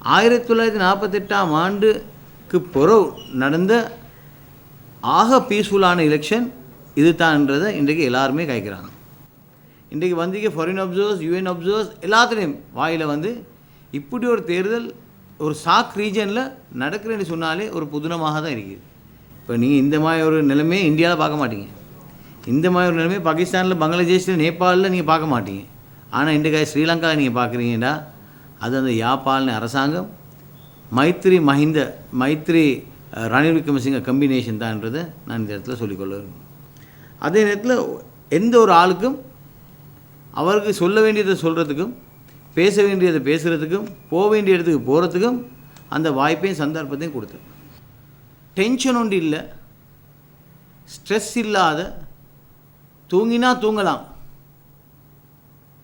1948ஆம் ஆண்டுக்கு பிறகு நடந்த ஆக பீஸ்ஃபுல்லான எலெக்ஷன் இது தான்ன்றதை இன்றைக்கு எல்லாருமே கைக்கிறாங்க. இன்றைக்கு வந்திக்க ஃபாரின் அப்சர்வர்ஸ், யூஎன் அப்சர்வர்ஸ் எல்லாத்துலேயும் வாயில் வந்து இப்படி ஒரு தேர்தல் ஒரு சாக் ரீஜனில் நடக்கிறேன்னு சொன்னாலே ஒரு புதுனமாக தான் இருக்குது. இப்போ நீங்கள் இந்த மாதிரி ஒரு நிலைமையை இந்தியாவில் பார்க்க மாட்டீங்க. இந்த மாதிரி ஒரு நிலைமை பாகிஸ்தானில், பங்களாதேஷில், நேபாளில் நீங்கள் பார்க்க மாட்டீங்க. ஆனால் இன்றைக்கு ஸ்ரீலங்காவில் நீங்கள் பார்க்குறீங்கன்னா அது அந்த யாப்பால்னு அரசாங்கம் மைத்ரி ரணில் விக்ரமசிங்க கம்பினேஷன் தான்ன்றதை நான் இந்த இடத்துல சொல்லிக்கொள்வேன். அதே நேரத்தில் எந்த ஒரு ஆளுக்கும் அவருக்கு சொல்ல வேண்டியதை சொல்கிறதுக்கும், பேச வேண்டியதை பேசுகிறதுக்கும், போக வேண்டிய இடத்துக்கு போகிறதுக்கும் அந்த வாய்ப்பையும் சந்தர்ப்பத்தையும் கொடுத்தேன். டென்ஷன் ஒன்று இல்லை, ஸ்ட்ரெஸ் இல்லாத, தூங்கினா தூங்கலாம்,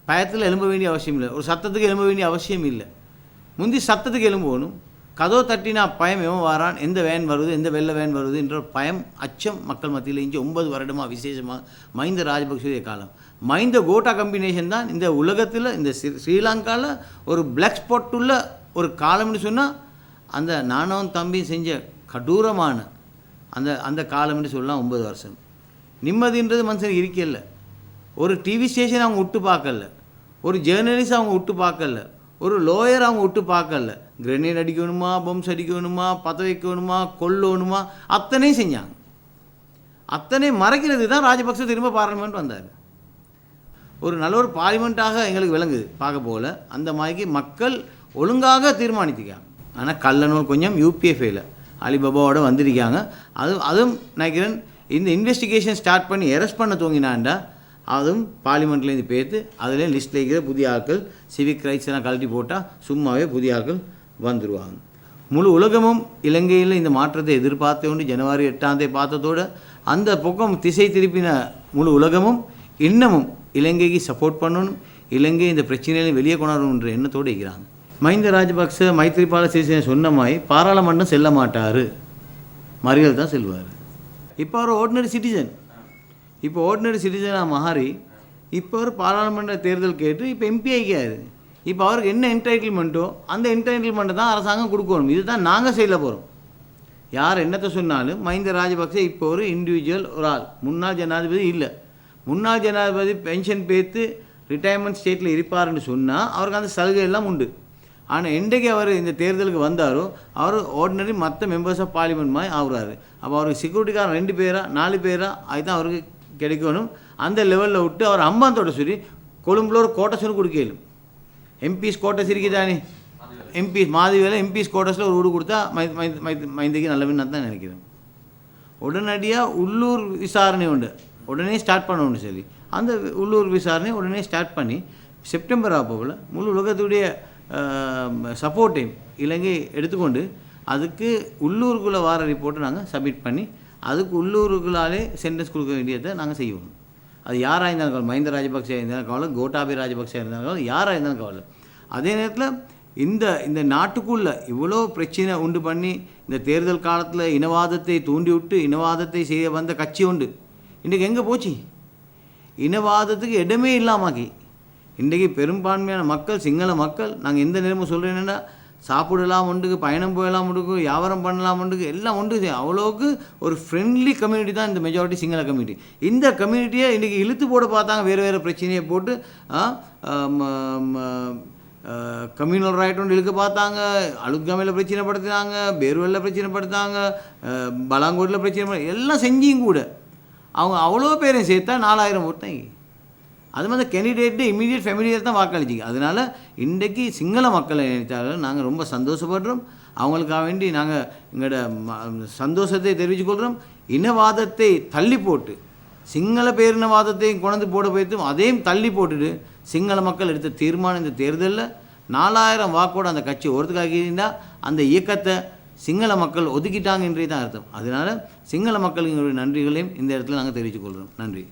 பயத்தில் எழும்ப வேண்டிய அவசியம் இல்லை, ஒரு சத்தத்துக்கு எழும்ப வேண்டிய அவசியம் இல்லை. முந்தி சத்தத்துக்கு எழும்பணும், கதவு தட்டினா பயம், எவன் வாரான், எந்த வேன் வருது, எந்த வெள்ளை வேன் வருது என்ற பயம், அச்சம் மக்கள் மத்தியில் இங்கே 9 வருடமாக விசேஷமாக மஹிந்த ராஜபக்சேவுடைய காலம். மஹிந்த கோட்டா கம்பினேஷன் தான் இந்த உலகத்தில், இந்த ஸ்ரீலங்காவில் ஒரு பிளாக் ஸ்பாட் உள்ள ஒரு காலம்னு சொன்னால் அந்த நானும் தம்பி செஞ்ச கடூரமான அந்த காலம்னு சொல்லலாம். 9 வருஷம் நிம்மதின்றது மனுஷனுக்கு இருக்கல. ஒரு டிவி ஸ்டேஷன் அவங்க விட்டு பார்க்கல, ஒரு ஜேர்னலிஸ்ட் அவங்க விட்டு பார்க்கல, ஒரு லோயர் அவங்க விட்டு பார்க்கல. கிரெனேட் அடிக்கணுமா, பம்ஸ் அடிக்கணுமா, பற்ற வைக்கணுமா, கொல்லணுமா, அத்தனையும் செஞ்சாங்க. அத்தனை மறைக்கிறது தான் ராஜபக்சே திரும்ப பார்லிமெண்ட் வந்தார். ஒரு நல்ல ஒரு பார்லிமெண்ட்டாக எங்களுக்கு விளங்குது பார்க்க போகல. அந்த மாதிரிக்கு மக்கள் ஒழுங்காக தீர்மானித்திருக்காங்க. ஆனால் கள்ளநூல் கொஞ்சம் யூபிஎஃப்ஏல அலிபாபாவோட வந்திருக்காங்க. அதுவும் நினைக்கிறேன் இந்த இன்வெஸ்டிகேஷன் ஸ்டார்ட் பண்ணி அரெஸ்ட் பண்ண தூங்கினான்டா அதுவும் பார்லிமெண்ட்லேருந்து பேர்த்து அதில் லிஸ்ட்டில் இருக்கிற புதிய ஆட்கள், சிவிக் ரைட்ஸ் எல்லாம் கழட்டி போட்டால் சும்மாவே புதிய ஆட்கள் வந்துடுவாங்க. முழு உலகமும் இலங்கையில் இந்த மாற்றத்தை எதிர்பார்த்து கொண்டு ஜனவரி 8ஆம் தேதி பார்த்ததோடு அந்த பக்கம் திசை திருப்பின முழு உலகமும் இன்னமும் இலங்கைக்கு சப்போர்ட் பண்ணணும், இலங்கை இந்த பிரச்சனையிலும் வெளியே கொண்டாடணுன்ற எண்ணத்தோடு இருக்கிறாங்க. மஹிந்த ராஜபக்சே மைத்ரிபால சிறிசேன சொன்ன மாதிரி பாராளுமன்றம் செல்ல மாட்டார், மறியல் தான் செல்வார். இப்போ அவர் ஆர்டினரி சிட்டிசனாக மாறி இப்போ அவர் பாராளுமன்ற தேர்தல் கேட்டு இப்போ எம்பி ஆகிக்காரு. இப்போ அவருக்கு என்ன என்டைட்டில்மெண்ட்டோ அந்த என்டைட்டில்மெண்ட்டை தான் அரசாங்கம் கொடுக்கணும். இது தான் நாங்கள் செய்ய போகிறோம். யார் என்னத்தை சொன்னாலும் மஹிந்த ராஜபக்சே இப்போ ஒரு இண்டிவிஜுவல் ஒரு ஆள், முன்னாள் ஜனாதிபதி இல்லை. முன்னாள் ஜனாதிபதி பென்ஷன் பேத்து ரிட்டையர்மெண்ட் ஸ்டேட்டில் இருப்பார்னு சொன்னால் அவருக்கு அந்த சலுகை எல்லாம் உண்டு. ஆனால் என்றைக்கு அவர் இந்த தேர்தலுக்கு வந்தாரோ அவர் ஆர்டினரி மற்ற மெம்பர்ஸ் ஆஃப் பார்லிமெண்ட் மாதிரி ஆகுறாரு. அப்போ அவருக்கு செக்யூரிட்டிக்காரன் 2 பேரா 4 பேரா அதுதான் அவருக்கு கிடைக்கணும். அந்த லெவலில் விட்டு அவர் அம்பாந்தோட சொல்லி கொழும்புல ஒரு கோட்டஸுன்னு கொடுக்கலும். எம்பிஸ் கோட்டஸ் இருக்குதானே, எம்பிஸ் மாதிவேல எம்பிஸ் கோட்டஸில் ஒரு வீடு கொடுத்தா மைந்தக்கு நல்லவன்னு தான் நினைக்கிறேன். உடனடியாக உள்ளூர் விசாரணை உண்டு, உடனே ஸ்டார்ட் பண்ணணும்னு சொல்லி அந்த உள்ளூர் விசாரணை உடனே ஸ்டார்ட் பண்ணி செப்டம்பர் ஆப்போவில் முழு உலகத்துடைய சப்போர்ட்டையும் இலங்கை எடுத்துக்கொண்டு அதுக்கு உள்ளூருக்குள்ளே வார ரிப்போர்ட்டை நாங்கள் சப்மிட் பண்ணி அதுக்கு உள்ளூருக்குள்ளாலே சென்டென்ஸ் கொடுக்க வேண்டியதை நாங்கள் செய்வோம். அது யாராக இருந்தாலும் கவலை, மஹிந்த ராஜபக்சே இருந்தாலும் கவலை, கோட்டாபய ராஜபக்சே இருந்தாலும் கவலை, யாராக இருந்தாலும் கவலை. அதே நேரத்தில் இந்த நாட்டுக்குள்ளே இவ்வளோ பிரச்சனை உண்டு பண்ணி இந்த தேர்தல் காலத்தில் இனவாதத்தை தூண்டி விட்டு இனவாதத்தை செய்ய வந்த கட்சி உண்டு. இன்றைக்கு எங்கே போச்சு? இனவாதத்துக்கு இடமே இல்லாமாக்கி இன்றைக்கி பெரும்பான்மையான மக்கள், சிங்கள மக்கள், நாங்கள் எந்த நேரமும் சொல்கிறேன்னா சாப்பிடலாம் உண்டுக்கு, பயணம் போயலாம் உண்டுக்கு, வியாபாரம் பண்ணலாம் உண்டுக்கு, எல்லாம் உண்டு. அவ்வளோக்கு ஒரு ஃப்ரெண்ட்லி கம்யூனிட்டி தான் இந்த மெஜாரிட்டி சிங்கள கம்யூனிட்டி. இந்த கம்யூனிட்டியை இன்றைக்கி இழுத்து போட பார்த்தாங்க, வேறு பிரச்சனையை போட்டு கம்யூனல் ரைட் ஒன்று இழுக்க பார்த்தாங்க, அழுக்காமையில் பிரச்சனை படுத்தினாங்க, பேர்வெல்ல பிரச்சனை படுத்தாங்க, பலாங்கோட்டில் பிரச்சனை எல்லாம் செஞ்சியும் கூட அவங்க அவ்வளோ பேரையும் சேர்த்தா 4000 ஓட்டு தான். அது மாதிரி கேண்டிடேட்டு இமீடியட் ஃபேமிலியர் தான் வாக்களிச்சிங்க. அதனால் இன்றைக்கு சிங்கள மக்களை நினைத்தாலும் நாங்கள் ரொம்ப சந்தோஷப்படுறோம். அவங்களுக்காக வேண்டி நாங்கள் எங்களோட சந்தோஷத்தை தெரிவித்துக்கொள்கிறோம். இனவாதத்தை தள்ளி போட்டு சிங்கள பேரினவாதத்தையும் கொண்டு போட போய்த்தும் அதையும் தள்ளி போட்டுட்டு சிங்கள மக்கள் எடுத்த தீர்மானம் இந்த தேர்தலில் 4000 வாக்கோடு அந்த கட்சி ஒருத்துக்காகியிருந்தால் அந்த இயக்கத்தை சிங்கள மக்கள் ஒதுக்கிட்டாங்க என்றே தான் அர்த்தம். அதனால் சிங்கள மக்களுக்கு நன்றிகளையும் இந்த இடத்துல நாங்கள் தெரிவித்துக்கொள்கிறோம். நன்றி.